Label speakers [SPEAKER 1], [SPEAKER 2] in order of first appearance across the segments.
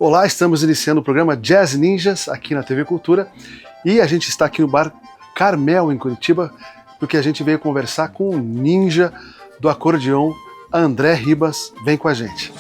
[SPEAKER 1] Olá, estamos iniciando o programa Jazz Ninjas aqui na TV Cultura e a gente está aqui no Bar Carmel, em Curitiba, porque a gente veio conversar com o ninja do acordeão, André Ribas. Vem com a gente.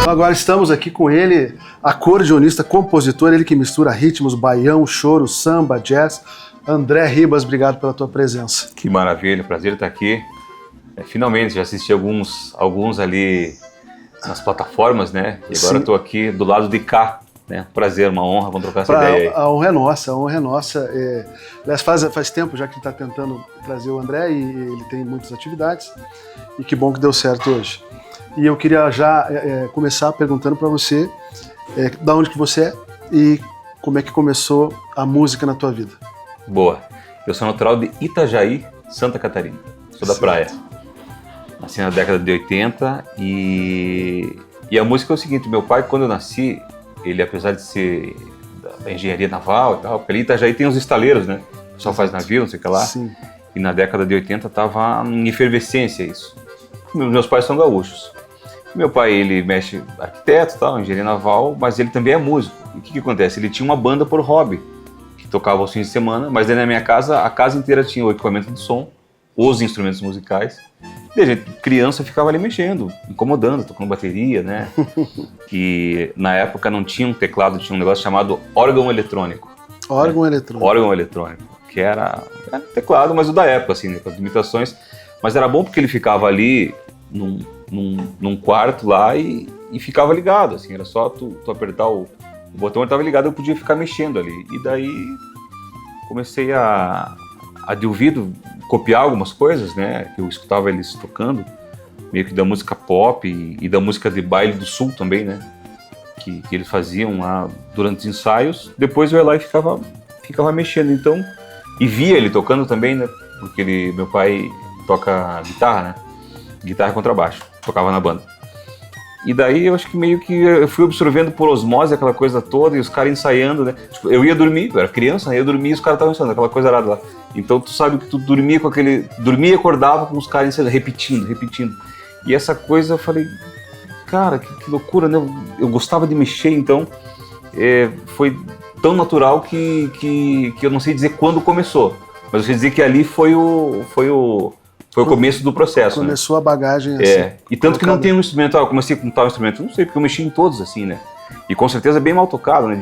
[SPEAKER 1] Agora estamos aqui com ele, acordeonista, compositor, ele que mistura ritmos, baião, choro, samba, jazz. André Ribas, obrigado pela tua presença.
[SPEAKER 2] Que maravilha, prazer estar aqui. Finalmente, já assisti alguns ali nas plataformas, né? E agora estou aqui do lado de cá, né? Prazer, uma honra, vamos trocar essa ideia aí.
[SPEAKER 1] A honra é nossa, a honra é nossa. Aliás, faz tempo já que está tentando trazer o André e ele tem muitas atividades. E que bom que deu certo hoje. E eu queria já começar perguntando para você da onde que você é e como é que começou a música na tua vida.
[SPEAKER 2] Boa. Eu sou natural de Itajaí, Santa Catarina. Sou da praia. Nasci na década de 80 e a música é o seguinte, meu pai, quando eu nasci, ele apesar de ser da engenharia naval e tal, porque ali em Itajaí tem os estaleiros, né? O pessoal faz navio, não sei o que lá.
[SPEAKER 1] Sim.
[SPEAKER 2] E na década de 80 estava em efervescência isso. Meus pais são gaúchos. Meu pai, ele mexe arquiteto, tal, engenharia naval, mas ele também é músico. E o que acontece? Ele tinha uma banda por hobby, que tocava aos fins de semana, mas aí na minha casa, a casa inteira tinha o equipamento de som, os instrumentos musicais. E a gente, criança, ficava ali mexendo, incomodando, tocando bateria, né? E na época não tinha um teclado, tinha um negócio chamado órgão eletrônico.
[SPEAKER 1] Órgão eletrônico.
[SPEAKER 2] Órgão eletrônico, que era teclado, mas o da época, assim, né, com as limitações. Mas era bom porque ele ficava ali num quarto lá e ficava ligado, assim, era só tu apertar o botão, ele estava ligado, eu podia ficar mexendo ali. E daí comecei a de ouvido copiar algumas coisas, né, que eu escutava eles tocando, meio que da música pop e da música de baile do sul também, né, que eles faziam lá durante os ensaios. Depois eu ia lá e ficava mexendo, então, e via ele tocando também, né, porque meu pai toca guitarra, né, guitarra e contrabaixo, tocava na banda. E daí eu acho que meio que eu fui absorvendo por osmose aquela coisa toda e os caras ensaiando, né? Tipo, eu ia dormir, eu era criança, né? Eu dormia e os caras estavam ensaiando, aquela coisa arada lá. Então tu sabe que tu dormia com aquele... Dormia e acordava com os caras ensaiando, repetindo. E essa coisa eu falei, cara, que loucura, né? Eu gostava de mexer, então foi tão natural que eu não sei dizer quando começou. Mas eu sei dizer que ali foi o começo do processo.
[SPEAKER 1] Começou, né? A bagagem assim.
[SPEAKER 2] E tanto que não tem um instrumento, eu comecei com tal instrumento, não sei, porque eu mexi em todos assim, né? E com certeza bem mal tocado, né?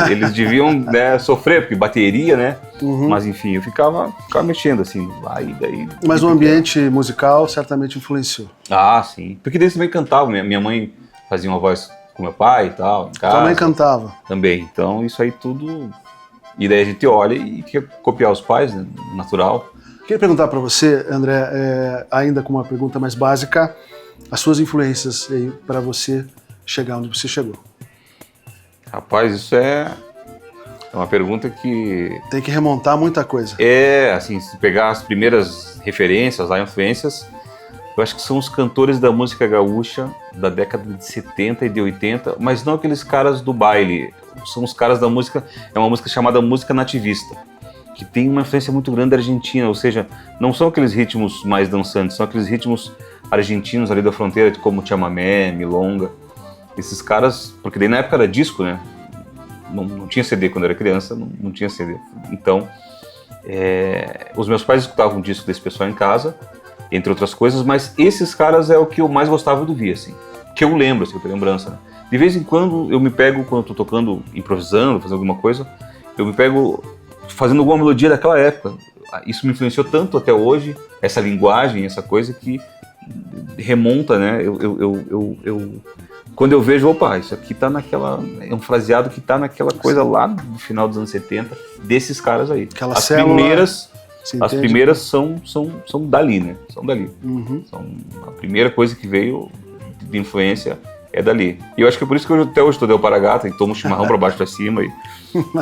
[SPEAKER 2] Eles deviam, né, sofrer, porque bateria, né? Uhum. Mas enfim, eu ficava mexendo assim. Daí,
[SPEAKER 1] mas o ambiente musical certamente influenciou.
[SPEAKER 2] Ah, sim. Porque daí também cantava, minha mãe fazia uma voz com meu pai e tal, em casa.
[SPEAKER 1] Tua mãe cantava?
[SPEAKER 2] Também, então isso aí tudo... E daí a gente olha e quer copiar os pais, né? Natural.
[SPEAKER 1] Queria perguntar para você, André, ainda com uma pergunta mais básica, as suas influências para você chegar onde você chegou.
[SPEAKER 2] Rapaz, isso é uma pergunta que...
[SPEAKER 1] Tem que remontar muita coisa.
[SPEAKER 2] Assim, se pegar as primeiras referências, as influências, eu acho que são os cantores da música gaúcha da década de 70 e de 80, mas não aqueles caras do baile, são os caras da música, é uma música chamada música nativista, que tem uma influência muito grande da Argentina, ou seja, não são aqueles ritmos mais dançantes, são aqueles ritmos argentinos ali da fronteira, como chamamé, milonga. Esses caras, porque daí na época era disco, né? Não tinha CD quando eu era criança, não tinha CD. Então, Os meus pais escutavam um disco desse pessoal em casa, entre outras coisas, mas esses caras é o que eu mais gostava de ouvir, assim. Que eu lembro, assim, eu tenho lembrança, né? De vez em quando eu me pego, quando eu tô tocando, improvisando, fazendo alguma coisa, eu me pego fazendo alguma melodia daquela época. Isso me influenciou tanto até hoje, essa linguagem, essa coisa que remonta, né? Quando eu vejo, opa, isso aqui tá naquela... É um fraseado que tá naquela coisa lá no final dos anos 70, desses caras aí.
[SPEAKER 1] Aquela célula,
[SPEAKER 2] as primeiras são dali, né? São dali.
[SPEAKER 1] Uhum.
[SPEAKER 2] A primeira coisa que veio de influência é dali. E eu acho que é por isso que eu até hoje estou de Alpargata e tomo chimarrão para baixo para cima,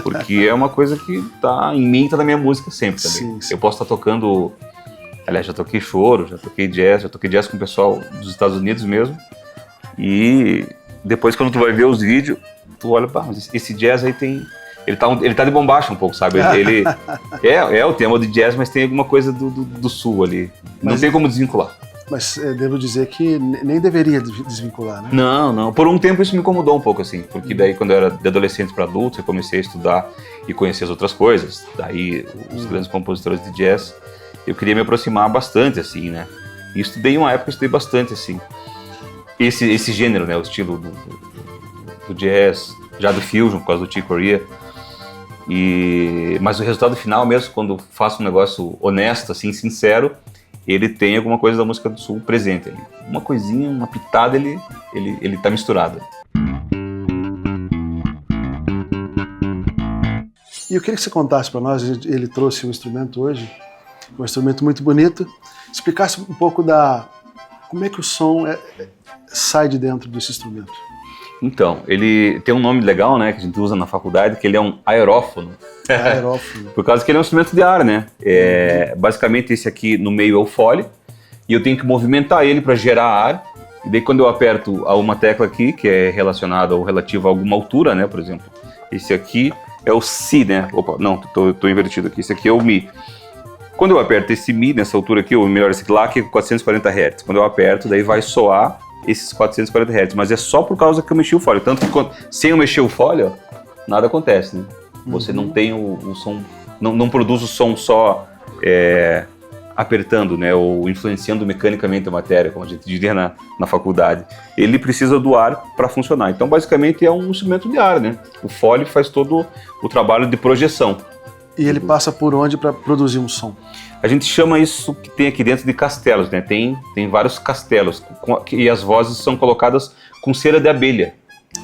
[SPEAKER 2] porque é uma coisa que tá em mim, tá na minha música sempre também. Sim. Eu posso estar tocando... Aliás, já toquei choro, já toquei jazz com o pessoal dos Estados Unidos mesmo. E depois, quando tu vai ver os vídeos, tu olha, pá, mas esse jazz aí tem... Ele tá de bombacha um pouco, sabe? Ele é o tema de jazz, mas tem alguma coisa do sul ali. Não tem como desvincular.
[SPEAKER 1] Mas devo dizer que nem deveria desvincular, né?
[SPEAKER 2] Não. Por um tempo isso me incomodou um pouco, assim. Porque daí, quando eu era de adolescente para adulto, eu comecei a estudar e conhecer as outras coisas. Daí, os grandes compositores de jazz, eu queria me aproximar bastante, assim, né? E estudei uma época, estudei bastante, assim. Esse gênero, né? O estilo do jazz, já do fusion, por causa do Chick Corea. Mas o resultado final mesmo, quando faço um negócio honesto, assim, sincero, ele tem alguma coisa da música do Sul presente ali. Uma coisinha, uma pitada, ele tá misturado.
[SPEAKER 1] E eu queria que você contasse para nós, ele trouxe um instrumento hoje, um instrumento muito bonito, explicasse um pouco como é que o som sai de dentro desse instrumento.
[SPEAKER 2] Então, ele tem um nome legal, né, que a gente usa na faculdade, que ele é um aerófono.
[SPEAKER 1] Aerófono.
[SPEAKER 2] Por causa que ele é um instrumento de ar, né? Basicamente esse aqui no meio é o fole, e eu tenho que movimentar ele para gerar ar, e daí quando eu aperto uma tecla aqui, que é relacionada ou relativa a alguma altura, né, por exemplo, esse aqui é o Si, né? Opa, não, tô invertido aqui, esse aqui é o Mi. Quando eu aperto esse Mi, nessa altura aqui, ou melhor, esse aqui lá, que é 440 Hz, quando eu aperto, daí vai soar esses 440 Hz, mas é só por causa que eu mexi o fole. Tanto que sem eu mexer o fole, ó, nada acontece, né? Você não tem o som, não produz o som só apertando, né, ou influenciando mecanicamente a matéria, como a gente diria na faculdade. Ele precisa do ar para funcionar. Então, basicamente, é um instrumento de ar, né? O fole faz todo o trabalho de projeção.
[SPEAKER 1] E ele passa por onde para produzir um som?
[SPEAKER 2] A gente chama isso que tem aqui dentro de castelos, né? Tem vários castelos e as vozes são colocadas com cera de abelha.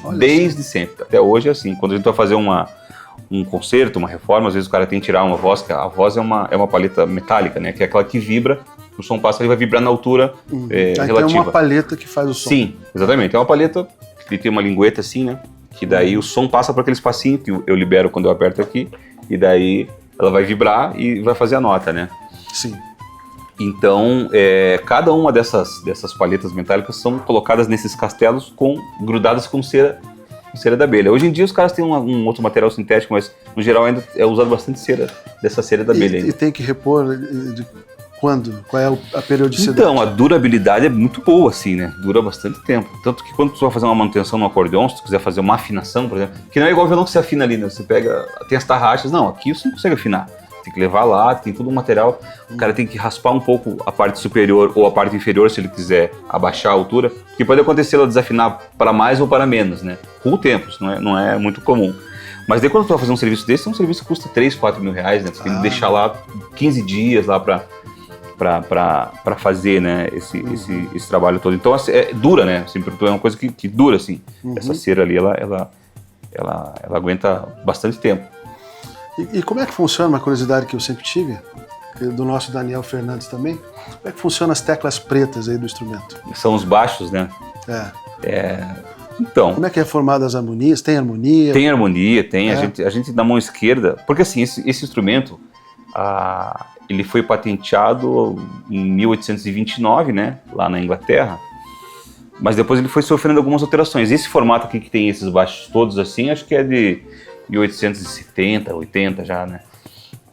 [SPEAKER 2] Olha, desde sempre. Até hoje é assim. Quando a gente vai fazer um concerto, uma reforma, às vezes o cara tem que tirar uma voz, que a voz é uma paleta metálica, né? Que é aquela que vibra, o som passa, ele vai vibrar na altura relativa.
[SPEAKER 1] Tem uma paleta que faz o som.
[SPEAKER 2] Sim, exatamente. É uma paleta que tem uma lingueta assim, né? Que daí o som passa por aquele espacinho que eu libero quando eu aperto aqui, e daí ela vai vibrar e vai fazer a nota, né?
[SPEAKER 1] Sim.
[SPEAKER 2] Então, cada uma dessas palhetas metálicas são colocadas nesses castelos grudadas com cera de abelha. Hoje em dia os caras têm um outro material sintético, mas no geral ainda é usado bastante dessa cera da abelha.
[SPEAKER 1] E tem que repor de quando? Qual é a periodicidade?
[SPEAKER 2] Então, a durabilidade é muito boa, assim, né? Dura bastante tempo. Tanto que quando tu vai fazer uma manutenção no acordeon, se tu quiser fazer uma afinação, por exemplo, que não é igual o violão que você afina ali, né? Você pega, tem as tarraxas, não, aqui você não consegue afinar. Tem que levar lá, tem todo o material, o cara tem que raspar um pouco a parte superior ou a parte inferior se ele quiser abaixar a altura, porque pode acontecer ela desafinar para mais ou para menos, né? Com o tempo, isso não é muito comum. Mas daí quando tu vai fazer um serviço desse, é um serviço que custa 3, 4 mil reais, né? Você tem que deixar lá 15 dias lá para fazer, né, esse trabalho todo. Então, assim, dura, né? Assim, é uma coisa que dura, assim. Essa cera ali, ela aguenta bastante tempo.
[SPEAKER 1] E como é que funciona, uma curiosidade que eu sempre tive, do nosso Daniel Fernandes também, como é que funcionam as teclas pretas aí do instrumento?
[SPEAKER 2] São os baixos, né? Então,
[SPEAKER 1] como é que é formada as harmonias? Tem harmonia?
[SPEAKER 2] Tem harmonia, tem. A gente na mão esquerda, porque assim, esse instrumento, ele foi patenteado em 1829, né, lá na Inglaterra, mas depois ele foi sofrendo algumas alterações. Esse formato aqui que tem esses baixos todos assim, acho que é de 1870, 80 já, né?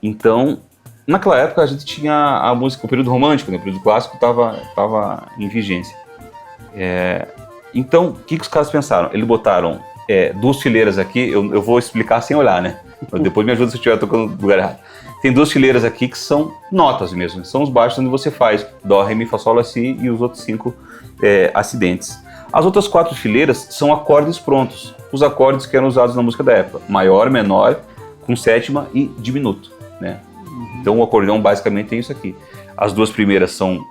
[SPEAKER 2] Então, naquela época a gente tinha a música, o período romântico, né? O período clássico estava em vigência. Então, o que os caras pensaram? Eles botaram 2 fileiras aqui, eu vou explicar sem olhar, né? Mas depois me ajuda se eu estiver tocando no lugar errado. Tem 2 fileiras aqui que são notas mesmo, são os baixos onde você faz Dó, Ré, Mi, Fá, Sol, Lá, Si e os outros 5 acidentes. As outras 4 fileiras são acordes prontos, os acordes que eram usados na música da época, maior, menor, com sétima e diminuto, né? Então o acordeão basicamente tem isso aqui. As 2 primeiras são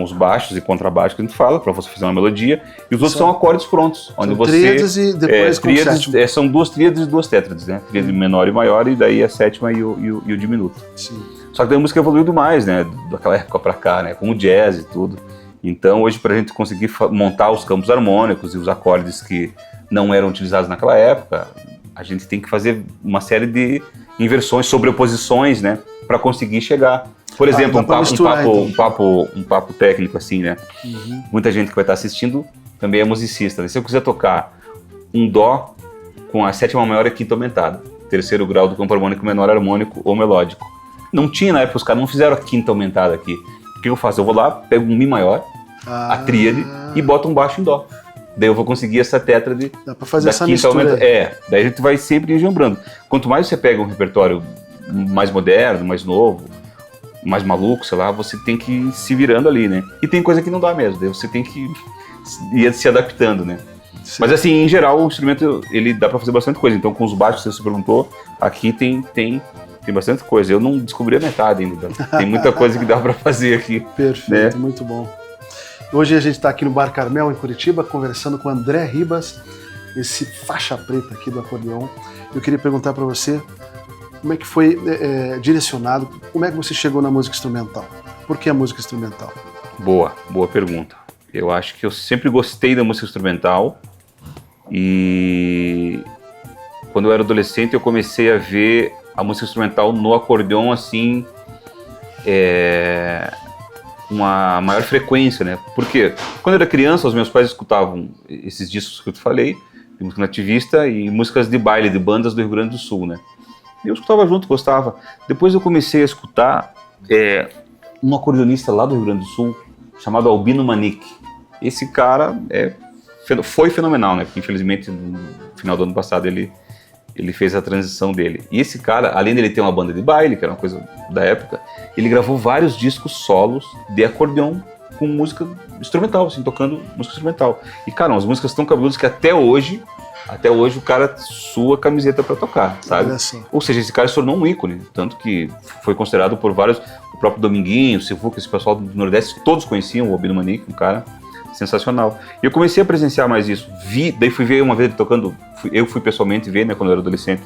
[SPEAKER 2] os baixos e contrabaixo que a gente fala, para você fazer uma melodia, e os outros são acordes prontos, onde você...
[SPEAKER 1] Tríades e depois com sétima.
[SPEAKER 2] São 2 tríades e 2 tétrades, né? Tríade menor e maior, e daí a sétima e o diminuto.
[SPEAKER 1] Sim.
[SPEAKER 2] Só que daí a música evoluiu demais, né? Daquela época para cá, né? Com o jazz e tudo. Então hoje, para a gente conseguir montar os campos harmônicos e os acordes que não eram utilizados naquela época, a gente tem que fazer uma série de inversões, sobreposições, né? Para conseguir chegar. Por exemplo, um papo técnico assim, né? Muita gente que vai estar assistindo também é musicista, né? Se eu quiser tocar um Dó com a sétima maior e quinta aumentada, 3º grau do campo harmônico menor harmônico ou melódico. Não tinha na época, os caras não fizeram a quinta aumentada aqui. O que eu faço? Eu vou lá, pego um Mi maior, a tríade, e boto um baixo em Dó. Daí eu vou conseguir essa tétrade.
[SPEAKER 1] Dá pra fazer essa mistura.
[SPEAKER 2] Daí a gente vai sempre lembrando. Quanto mais você pega um repertório mais moderno, mais novo, mais maluco, sei lá, você tem que ir se virando ali, né? E tem coisa que não dá mesmo, daí você tem que ir se adaptando, né? Sim. Mas assim, em geral, o instrumento, ele dá pra fazer bastante coisa. Então com os baixos, você se perguntou, aqui tem bastante coisa. Eu não descobri a metade ainda. Tem muita coisa que dá pra fazer aqui.
[SPEAKER 1] Perfeito, né? Muito bom. Hoje a gente está aqui no Bar Carmel, em Curitiba, conversando com o André Ribas, esse faixa preta aqui do acordeon. Eu queria perguntar para você como é que foi direcionado, como é que você chegou na música instrumental? Por que a música instrumental?
[SPEAKER 2] Boa pergunta. Eu acho que eu sempre gostei da música instrumental e quando eu era adolescente eu comecei a ver a música instrumental no acordeon assim, uma maior frequência, né? Porque quando eu era criança, os meus pais escutavam esses discos que eu te falei, de música nativista e músicas de baile, de bandas do Rio Grande do Sul, né? E eu escutava junto, gostava. Depois eu comecei a escutar um acordeonista lá do Rio Grande do Sul, chamado Albino Manique. Esse cara foi fenomenal, né? Porque infelizmente no final do ano passado ele fez a transição dele. E esse cara, além dele ter uma banda de baile, que era uma coisa da época, ele gravou vários discos solos de acordeon com música instrumental, assim, tocando música instrumental. E, cara, as músicas tão cabeludas que até hoje o cara sua camiseta pra tocar, sabe? Ou seja, esse cara se tornou um ícone, tanto que foi considerado por vários, o próprio Dominguinho, o Sivuca, esse pessoal do Nordeste, todos conheciam o Albino Manique, um cara sensacional. E eu comecei a presenciar mais isso. Daí fui ver uma vez ele tocando, eu fui pessoalmente ver, né, quando eu era adolescente,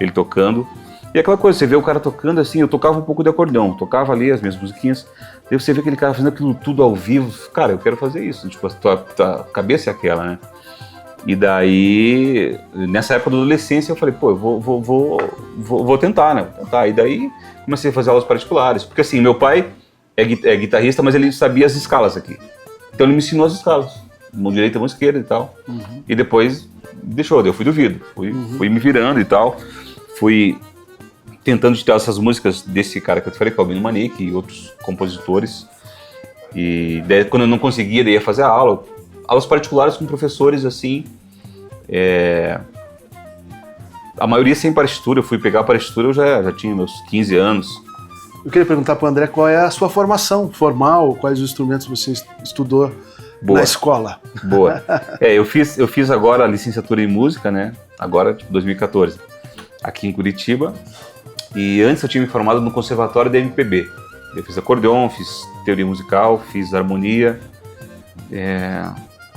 [SPEAKER 2] ele tocando. E aquela coisa, você vê o cara tocando assim, eu tocava um pouco de acordeão, tocava ali as minhas musiquinhas, daí você vê aquele cara fazendo aquilo tudo ao vivo, cara, eu quero fazer isso, tipo, a tua cabeça é aquela, né? E daí, nessa época da adolescência, eu falei, pô, eu vou tentar, né? Vou tentar. E daí comecei a fazer aulas particulares, porque assim, meu pai é guitarrista, mas ele sabia as escalas aqui. Então ele me ensinou as escalas, mão direita, mão esquerda e tal. E depois deixou, eu fui do ouvido, fui me virando e tal. Fui tentando tirar essas músicas desse cara que eu te falei, que é o Albino Manique, e outros compositores. E daí, quando eu não conseguia, daí ia fazer aulas particulares com professores assim. A maioria sem partitura. Eu fui pegar a partitura, eu já tinha meus 15 anos.
[SPEAKER 1] Eu queria perguntar para o André qual é a sua formação formal, quais os instrumentos você estudou na escola.
[SPEAKER 2] Boa. Eu fiz agora a licenciatura em música, né? Agora, tipo, 2014, aqui em Curitiba. E antes eu tinha me formado no Conservatório da MPB. Eu fiz acordeon, fiz teoria musical, fiz harmonia.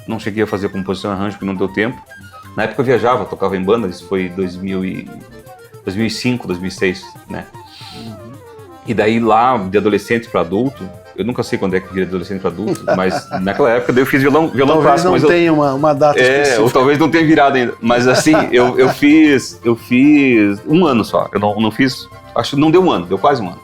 [SPEAKER 2] Não cheguei a fazer composição e arranjo porque não deu tempo. Na época eu viajava, tocava em banda, isso foi 2005, 2006, né? E daí lá, de adolescente para adulto, eu nunca sei quando é que vira adolescente para adulto, mas naquela época daí eu fiz violão
[SPEAKER 1] talvez
[SPEAKER 2] clássico.
[SPEAKER 1] Talvez não tenha uma data específica.
[SPEAKER 2] Ou talvez não tenha virado ainda. Mas assim, eu fiz um ano só. Eu não fiz, acho que não deu um ano, deu quase um ano.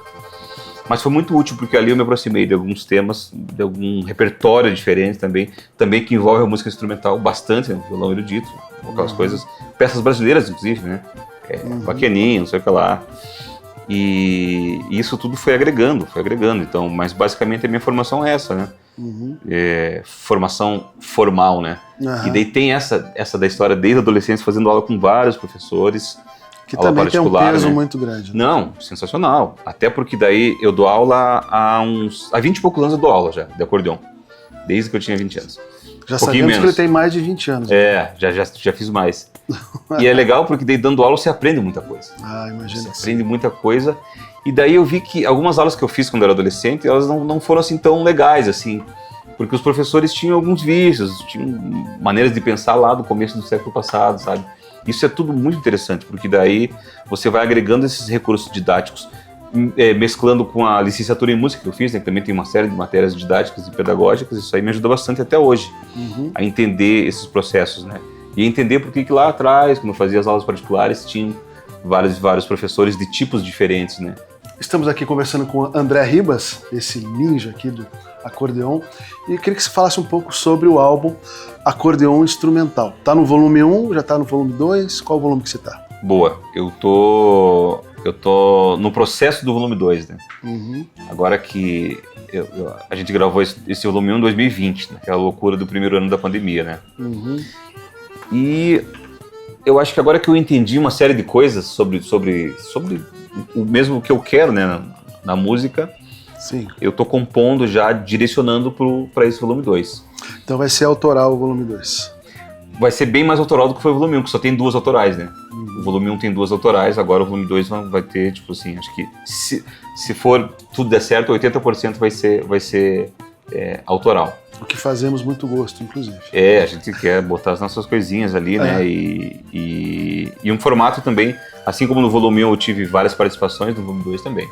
[SPEAKER 2] Mas foi muito útil, porque ali eu me aproximei de alguns temas, de algum repertório diferente também que envolve a música instrumental bastante, né? Violão erudito, aquelas coisas, peças brasileiras inclusive, né? Baquianinho, não sei o que lá. E isso tudo foi agregando, então, mas basicamente a minha formação é essa, né? Formação formal, né? E daí tem essa da história desde a adolescência, fazendo aula com vários professores,
[SPEAKER 1] Que
[SPEAKER 2] aula
[SPEAKER 1] também tem um
[SPEAKER 2] particular,
[SPEAKER 1] peso
[SPEAKER 2] né?
[SPEAKER 1] muito grande. Né?
[SPEAKER 2] Não, sensacional. Até porque daí eu dou aula há 20 e poucos anos eu dou aula já, de acordeon. Desde que eu tinha 20 anos.
[SPEAKER 1] Já sabemos que ele tem mais de 20 anos.
[SPEAKER 2] Já fiz mais. E é legal porque daí dando aula você aprende muita coisa.
[SPEAKER 1] Imagina.
[SPEAKER 2] Você aprende muita coisa. E daí eu vi que algumas aulas que eu fiz quando eu era adolescente, elas não foram assim tão legais, assim. Porque os professores tinham alguns vícios, tinham maneiras de pensar lá do começo do século passado, sabe? Isso é tudo muito interessante, porque daí você vai agregando esses recursos didáticos, mesclando com a licenciatura em música que eu fiz, né, que também tem uma série de matérias didáticas e pedagógicas. Isso aí me ajuda bastante até hoje a entender esses processos, né? E entender por que lá atrás, quando eu fazia as aulas particulares, tinham vários professores de tipos diferentes, né?
[SPEAKER 1] Estamos aqui conversando com André Ribas, esse ninja aqui do acordeon, e eu queria que você falasse um pouco sobre o álbum Acordeon Instrumental. Tá no volume 1, já tá no volume 2, qual o volume que você tá?
[SPEAKER 2] Boa, eu tô no processo do volume 2, né? Agora que a gente gravou esse volume 1 em 2020, né? Que é a loucura do primeiro ano da pandemia, né? E eu acho que agora que eu entendi uma série de coisas sobre o mesmo que eu quero, né, na música,
[SPEAKER 1] sim,
[SPEAKER 2] eu tô compondo já, direcionando para esse volume 2.
[SPEAKER 1] Então vai ser autoral o volume 2.
[SPEAKER 2] Vai ser bem mais autoral do que foi o volume 1, que só tem 2 autorais, né? O volume 1 tem 2 autorais, agora o volume 2 vai ter, tipo assim, acho que se for tudo der certo, 80% vai ser autoral.
[SPEAKER 1] O que fazemos muito gosto, inclusive.
[SPEAKER 2] A gente quer botar as nossas coisinhas ali, né? E um formato também, assim como no volume 1 eu tive várias participações, no volume 2 também.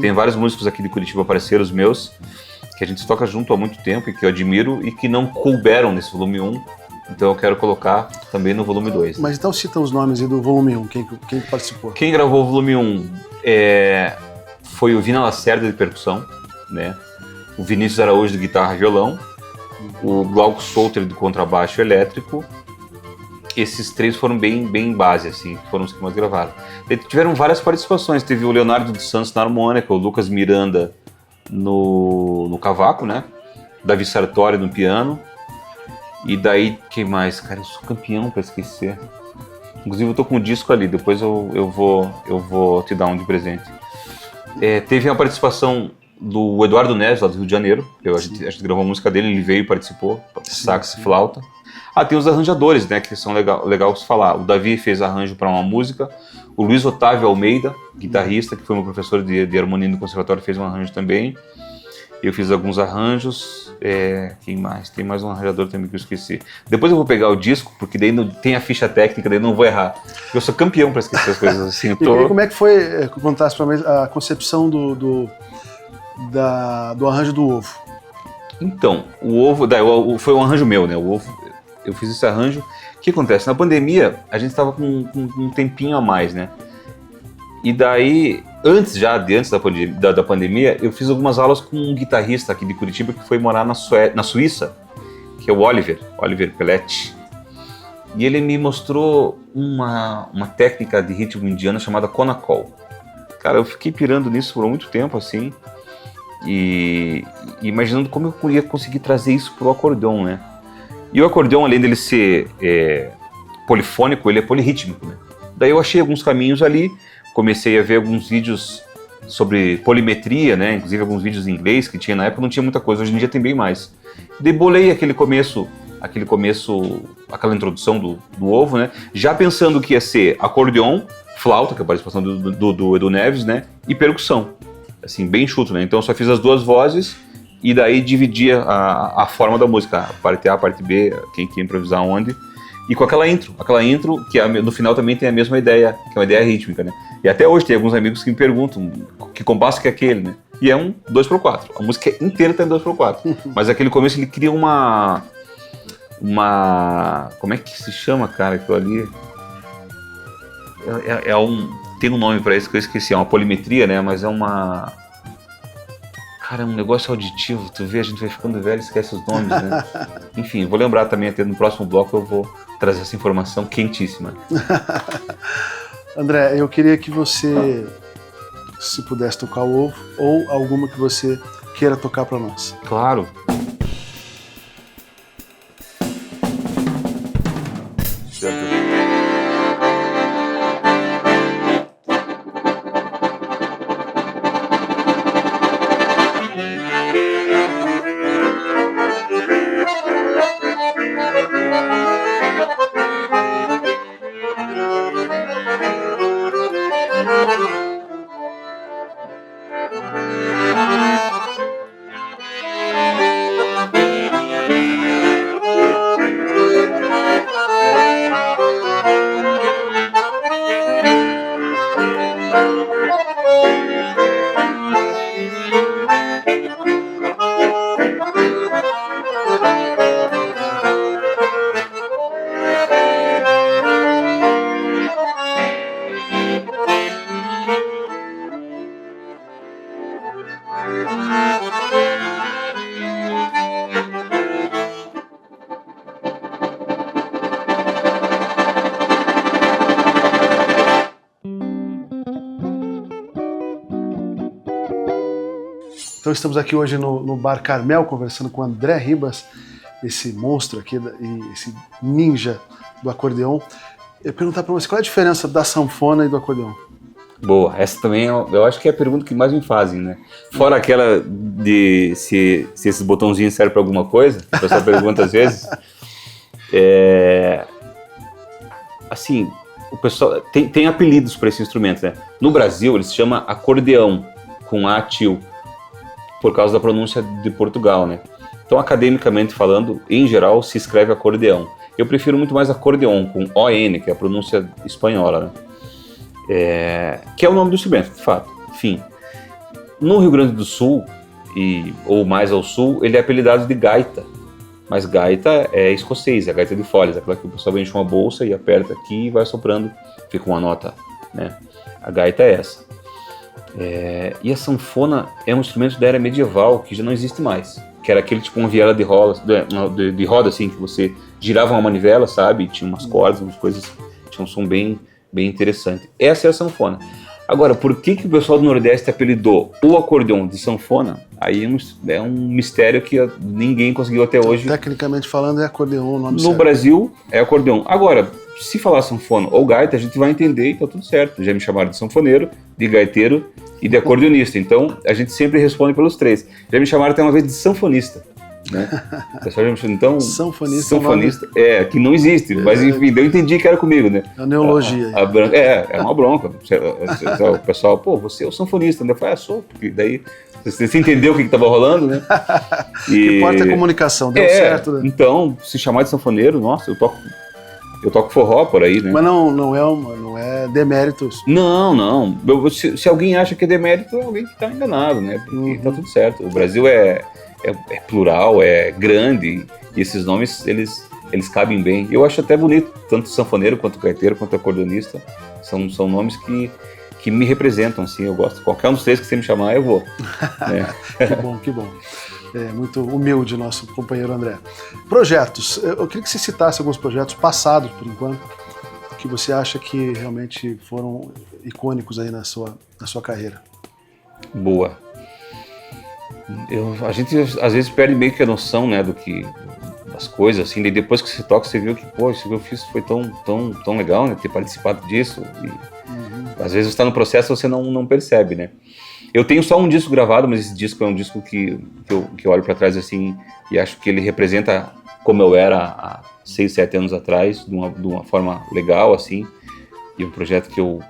[SPEAKER 2] Tem vários músicos aqui de Curitiba, parceiros meus, que a gente toca junto há muito tempo e que eu admiro e que não couberam nesse volume 1, então eu quero colocar também no volume 2.
[SPEAKER 1] Mas então cita os nomes aí do volume 1, quem participou?
[SPEAKER 2] Quem gravou o volume 1 foi o Vina Lacerda de percussão, né? O Vinícius Araújo de guitarra e violão, o Glauco Solter de contrabaixo elétrico. Esses 3 foram bem base, assim, foram os que mais gravaram. E tiveram várias participações, teve o Leonardo dos Santos na harmônica, o Lucas Miranda no cavaco, né? Davi Sartori no piano. E daí, quem mais? Cara, eu sou campeão pra esquecer. Inclusive eu tô com um disco ali, depois eu vou te dar um de presente. Teve a participação do Eduardo Neves, lá do Rio de Janeiro. A gente gravou a música dele, ele veio e participou, sax e flauta. Tem os arranjadores, né, que são legal se falar. O Davi fez arranjo para uma música, o Luiz Otávio Almeida, guitarrista, que foi meu professor de harmonia no conservatório, fez um arranjo também. Eu fiz alguns arranjos. Quem mais? Tem mais um arranjador também que eu esqueci. Depois eu vou pegar o disco, porque daí tem a ficha técnica, daí não vou errar. Eu sou campeão para esquecer as coisas assim.
[SPEAKER 1] E como é que foi, contasse para mim, a concepção do arranjo do ovo? Então,
[SPEAKER 2] o ovo foi um arranjo meu, né? O ovo, eu fiz esse arranjo. O que acontece? Na pandemia, a gente estava com um tempinho a mais, né? E daí, antes da pandemia, eu fiz algumas aulas com um guitarrista aqui de Curitiba que foi morar na Suíça, que é o Oliver Pelletti. E ele me mostrou uma técnica de ritmo indiano chamada Konakol. Cara, eu fiquei pirando nisso por muito tempo, assim, e imaginando como eu ia conseguir trazer isso pro acordeon, né? E o acordeon, além dele ser polifônico, ele é polirrítmico, né? Daí eu achei alguns caminhos ali, comecei a ver alguns vídeos sobre polimetria, né? Inclusive alguns vídeos em inglês que tinha na época, não tinha muita coisa, hoje em dia tem bem mais. Debolei aquela introdução do ovo, né? Já pensando que ia ser acordeon, flauta, que é a participação do Edu Neves, né? E percussão, assim, bem enxuto, né? Então eu só fiz as 2 vozes e daí dividia a forma da música, a parte A, a parte B, quem quer improvisar onde. E com aquela intro que no final também tem a mesma ideia, que é uma ideia rítmica, né? E até hoje tem alguns amigos que me perguntam que compasso que é aquele, né? E é um 2x4, a música inteira tá em 2x4. Mas aquele começo ele cria uma... Como é que se chama, cara, aquilo ali? Tem um nome pra isso que eu esqueci, é uma polimetria, né? Mas é uma... Cara, é um negócio auditivo, tu vê, a gente vai ficando velho e esquece os nomes, né? Enfim, vou lembrar também, até no próximo bloco eu vou trazer essa informação quentíssima.
[SPEAKER 1] André, eu queria que você, se pudesse tocar o ovo, ou alguma que você queira tocar para nós.
[SPEAKER 2] Claro.
[SPEAKER 1] Então estamos aqui hoje no Bar Carmel, conversando com o André Ribas, esse monstro aqui, esse ninja do acordeon. Eu ia perguntar para você, qual é a diferença da sanfona e do acordeon?
[SPEAKER 2] Boa, essa também eu acho que é a pergunta que mais me fazem, né? Fora aquela de se esses botãozinhos servem para alguma coisa, o pessoal pergunta às vezes. Assim, o pessoal tem apelidos para esse instrumento, né? No Brasil ele se chama acordeão, com A til, por causa da pronúncia de Portugal, né? Então, academicamente falando, em geral, se escreve acordeão. Eu prefiro muito mais acordeon, com O-N, que é a pronúncia espanhola, né? Que é o nome do instrumento, de fato. Enfim, no Rio Grande do Sul, ou mais ao sul, ele é apelidado de gaita. Mas gaita é escocês, é a gaita de folhas, aquela que o pessoal enche uma bolsa e aperta aqui e vai soprando, fica uma nota, né? A gaita é essa. E a sanfona é um instrumento da era medieval que já não existe mais, que era aquele tipo uma viela de roda assim, que você girava uma manivela, sabe? Tinha umas cordas, umas coisas, tinha um som bem interessante. Essa é a sanfona. Agora, por que o pessoal do Nordeste apelidou o acordeon de sanfona? Aí é um mistério que ninguém conseguiu até hoje.
[SPEAKER 1] Tecnicamente falando, é acordeon o nome
[SPEAKER 2] No
[SPEAKER 1] certo.
[SPEAKER 2] Brasil, é acordeon. Agora, se falar sanfona ou gaita, a gente vai entender e tá tudo certo. Já me chamaram de sanfoneiro, de gaiteiro e de acordeonista. Então, a gente sempre responde pelos três. Já me chamaram até uma vez de sanfonista, né? O pessoal já me chamou, então...
[SPEAKER 1] Sanfonista,
[SPEAKER 2] que não existe. Mas, enfim, eu entendi que era comigo, né?
[SPEAKER 1] É a neologia.
[SPEAKER 2] É uma bronca. O pessoal, pô, você é o sanfonista, né? Eu falei, sou, porque daí... Você entendeu o que estava rolando, né?
[SPEAKER 1] O que importa é a comunicação, deu certo, né?
[SPEAKER 2] Então, se chamar de sanfoneiro, nossa, eu toco forró por aí, né?
[SPEAKER 1] Mas não é demérito isso.
[SPEAKER 2] Não. Se alguém acha que é demérito, é alguém que está enganado, né? Porque tá tudo certo. O Brasil é plural, é grande, e esses nomes, eles cabem bem. Eu acho até bonito, tanto sanfoneiro, quanto gaiteiro, quanto acordeonista. São nomes que me representam, assim, eu gosto. Qualquer um dos três que você me chamar, eu vou.
[SPEAKER 1] Que bom. É muito humilde nosso companheiro André. Projetos. Eu queria que você citasse alguns projetos passados, por enquanto, que você acha que realmente foram icônicos aí na sua carreira.
[SPEAKER 2] Boa. A gente às vezes perde meio que a noção, né, das coisas, assim, e depois que você toca, você viu que, pô, isso que eu fiz foi tão legal, né, ter participado disso, e às vezes você está no processo e você não percebe, né. Eu tenho só um disco gravado, mas esse disco é um disco que eu olho para trás, assim, e acho que ele representa como eu era há 6, 7 anos atrás, de uma forma legal, assim, e um projeto que eu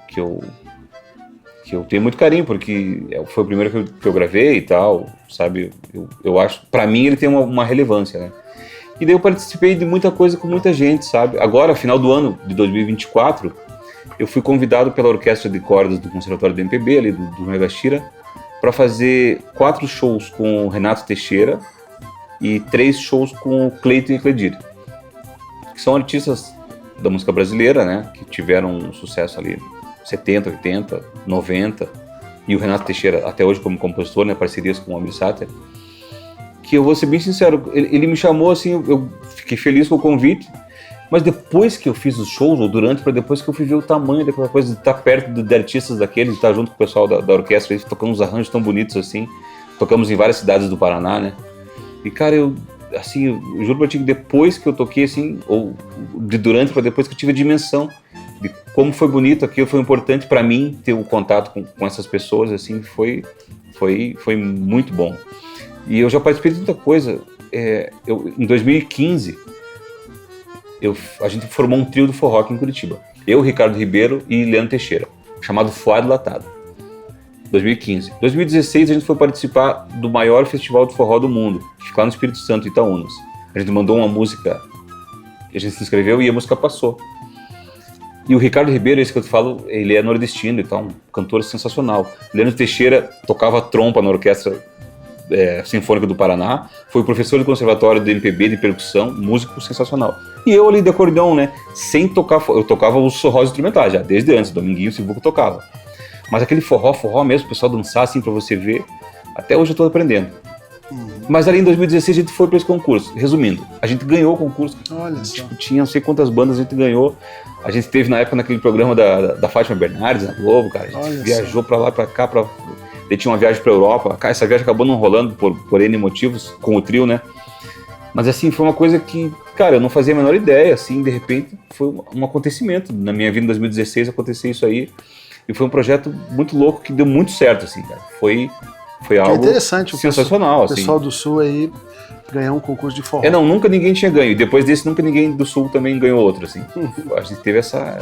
[SPEAKER 2] tenho muito carinho, porque foi o primeiro que eu gravei e tal, sabe? Eu acho, pra mim, ele tem uma relevância, né? E daí eu participei de muita coisa com muita gente, sabe? Agora, final do ano de 2024, eu fui convidado pela Orquestra de Cordas do Conservatório do MPB, ali do Megashira, para fazer 4 shows com o Renato Teixeira e 3 shows com o Cleiton e Cledir, que são artistas da música brasileira, né? Que tiveram um sucesso ali 70, 80, 90, e o Renato Teixeira até hoje como compositor, né, parcerias com o Amir Sater, que eu vou ser bem sincero, ele me chamou assim, eu fiquei feliz com o convite, mas depois que eu fiz os shows, ou durante, para depois que eu fui ver o tamanho daquela coisa, de estar perto de artistas daqueles, de estar junto com o pessoal da orquestra, tocando uns arranjos tão bonitos assim, tocamos em várias cidades do Paraná, né, e cara, eu juro pra ti que depois que eu toquei assim, ou de durante para depois que eu tive a dimensão de como foi bonito aquilo, foi importante para mim ter o contato com essas pessoas, assim, foi muito bom. E eu já participei de muita coisa. Em 2015, a gente formou um trio do forró aqui em Curitiba. Eu, Ricardo Ribeiro e Leandro Teixeira, chamado Fuá Dilatado. 2015. 2016 a gente foi participar do maior festival de forró do mundo, que fica lá no Espírito Santo, Itaúnas. A gente mandou uma música, a gente se inscreveu e a música passou. E o Ricardo Ribeiro, esse que eu te falo, ele é nordestino, então um cantor sensacional. Leandro Teixeira tocava trompa na Orquestra Sinfônica do Paraná, foi professor do Conservatório do MPB de percussão, músico sensacional. E eu ali de acordeão, né, sem tocar, eu tocava os forrós instrumentais já, desde antes, Dominguinho, Sivuco tocava. Mas aquele forró mesmo, o pessoal dançar assim pra você ver, até hoje eu tô aprendendo. Mas ali em 2016 a gente foi para esse concurso. Resumindo, a gente ganhou o concurso.
[SPEAKER 1] Olha só.
[SPEAKER 2] Tipo, tinha não sei quantas bandas a gente ganhou. A gente teve na época naquele programa da Fátima Bernardes, na Globo, cara. A gente viajou pra lá, pra cá, Daí tinha uma viagem pra Europa. Cara, essa viagem acabou não rolando por N motivos, com o trio, né? Mas assim, foi uma coisa que, cara, eu não fazia a menor ideia, assim, de repente foi um acontecimento. Na minha vida em 2016 aconteceu isso aí. E foi um projeto muito louco que deu muito certo, assim, cara. Foi algo
[SPEAKER 1] interessante,
[SPEAKER 2] sensacional,
[SPEAKER 1] o pessoal do Sul aí ganhou um concurso de forró.
[SPEAKER 2] Não, nunca ninguém tinha ganho. E depois desse, nunca ninguém do Sul também ganhou outro, assim. A gente teve essa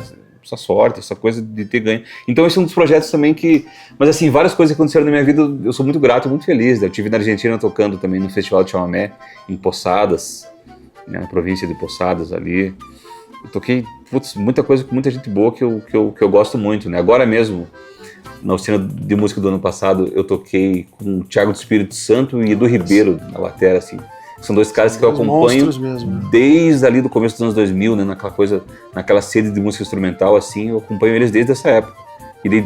[SPEAKER 2] sorte, essa coisa de ter ganho. Então esse é um dos projetos também que... Mas assim, várias coisas que aconteceram na minha vida, eu sou muito grato, muito feliz. Eu estive na Argentina tocando também no Festival de Chamamé, em Posadas, né, na província de Posadas ali. Eu toquei, muita coisa com muita gente boa que eu gosto muito, né? Agora mesmo, na oficina de música do ano passado, eu toquei com o Thiago do Espírito Santo e Edu Ribeiro na bateria, assim. São dois caras que eu acompanho desde ali do começo dos anos 2000, né? Naquela sede de música instrumental, assim, eu acompanho eles desde essa época. E de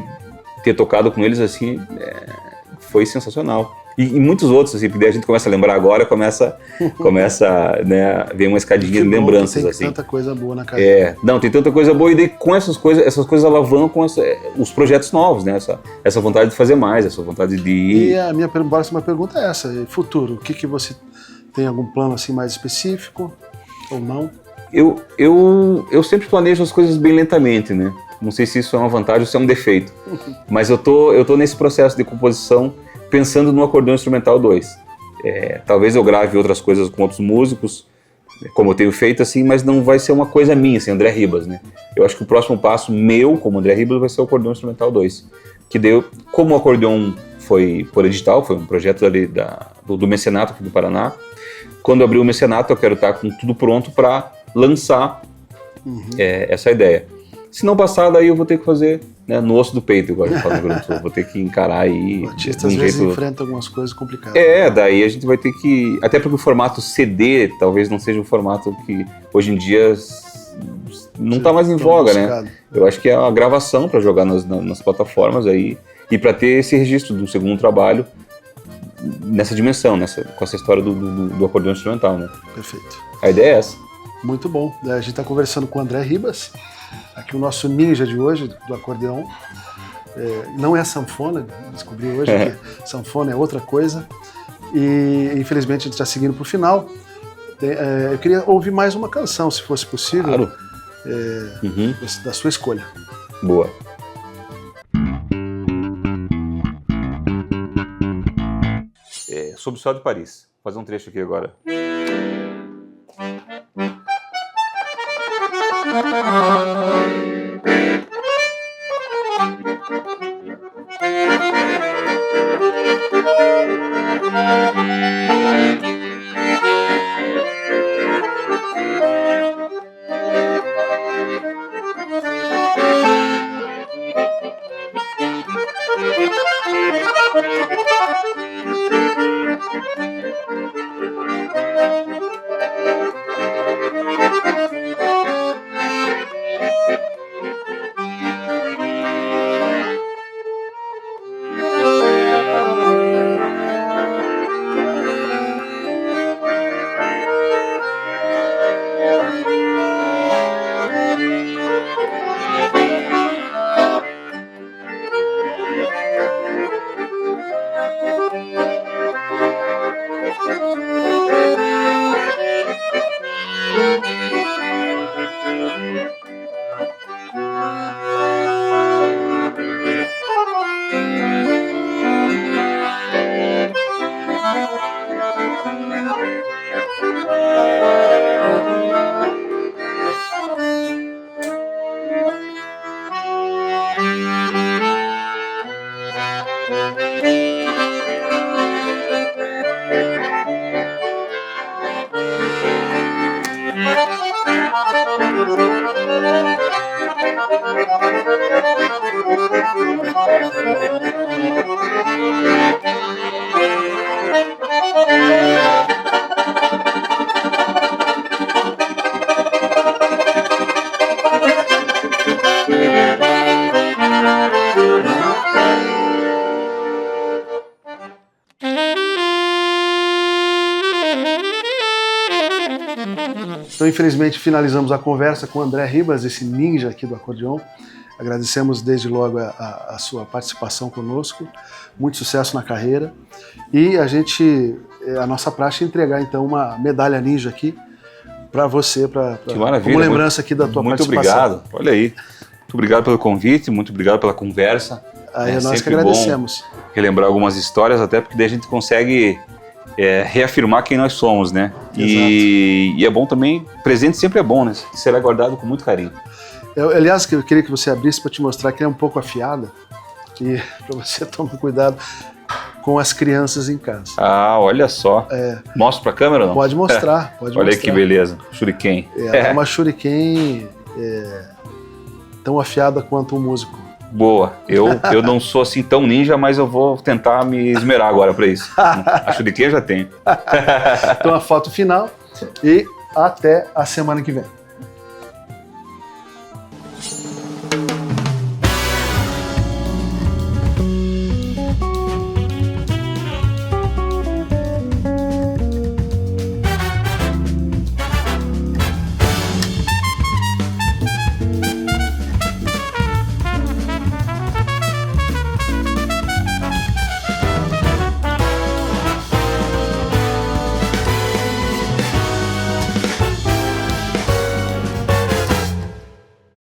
[SPEAKER 2] ter tocado com eles, assim, foi sensacional. E muitos outros, assim, porque daí a gente começa a lembrar agora, começa né, a ver uma escadinha de lembranças,
[SPEAKER 1] tem
[SPEAKER 2] assim.
[SPEAKER 1] Tanta coisa boa na carreira.
[SPEAKER 2] Não, tem tanta coisa boa, e daí com essas coisas alavancam os projetos novos, né? Essa vontade de fazer mais, essa vontade de ir.
[SPEAKER 1] E a minha próxima pergunta é essa, futuro, o que você tem algum plano assim mais específico ou não?
[SPEAKER 2] Eu sempre planejo as coisas bem lentamente, né? Não sei se isso é uma vantagem ou se é um defeito, mas eu tô nesse processo de composição pensando no Acordeão Instrumental 2. Talvez eu grave outras coisas com outros músicos, como eu tenho feito, assim, mas não vai ser uma coisa minha, assim, André Ribas, né? Eu acho que o próximo passo meu, como André Ribas, vai ser o Acordeão Instrumental 2. Que deu, como o acordeão foi por edital, foi um projeto ali do mecenato aqui do Paraná. Quando eu abrir o mecenato, eu quero estar com tudo pronto para lançar essa ideia. Se não passar, daí eu vou ter que fazer, né, no osso do peito, igual eu falo no Grande Sul. Vou ter que encarar aí.
[SPEAKER 1] O artista às vezes enfrenta algumas coisas complicadas.
[SPEAKER 2] Daí a gente vai ter que... Até porque o formato CD talvez não seja um formato que hoje em dia não está mais em voga, né? Eu acho que é uma gravação para jogar nas plataformas aí e para ter esse registro do segundo trabalho nessa dimensão, com essa história do acordeão instrumental, né?
[SPEAKER 1] Perfeito.
[SPEAKER 2] A ideia é essa.
[SPEAKER 1] Muito bom. A gente está conversando com o André Ribas, aqui o nosso ninja de hoje, do acordeão. Não é sanfona, descobri hoje que sanfona é outra coisa. E infelizmente a gente está seguindo para o final. Eu queria ouvir mais uma canção, se fosse possível.
[SPEAKER 2] Claro.
[SPEAKER 1] Da sua escolha.
[SPEAKER 2] Boa. Sob o Céu de Paris. Vou fazer um trecho aqui agora.
[SPEAKER 1] Então, infelizmente, finalizamos a conversa com o André Ribas, esse ninja aqui do acordeon. Agradecemos desde logo a sua participação conosco. Muito sucesso na carreira. E a nossa praxe é entregar, então, uma medalha ninja aqui para você, como lembrança aqui da tua participação.
[SPEAKER 2] Muito obrigado. Olha aí. Muito obrigado pelo convite, muito obrigado pela conversa.
[SPEAKER 1] Aí é nós que agradecemos.
[SPEAKER 2] Bom relembrar algumas histórias, até porque daí a gente consegue reafirmar quem nós somos, né? E é bom também, presente sempre é bom, né? Será guardado com muito carinho.
[SPEAKER 1] Aliás, eu queria que você abrisse para te mostrar que ele é um pouco afiada, e para você tomar cuidado com as crianças em casa.
[SPEAKER 2] Ah, olha só. Mostra para a câmera ou não?
[SPEAKER 1] Pode mostrar, pode mostrar.
[SPEAKER 2] Olha que beleza, shuriken.
[SPEAKER 1] É uma shuriken tão afiada quanto um músico.
[SPEAKER 2] Boa, eu não sou assim tão ninja, mas eu vou tentar me esmerar agora para isso. A shuriken eu já tenho.
[SPEAKER 1] Então a foto final e até a semana que vem.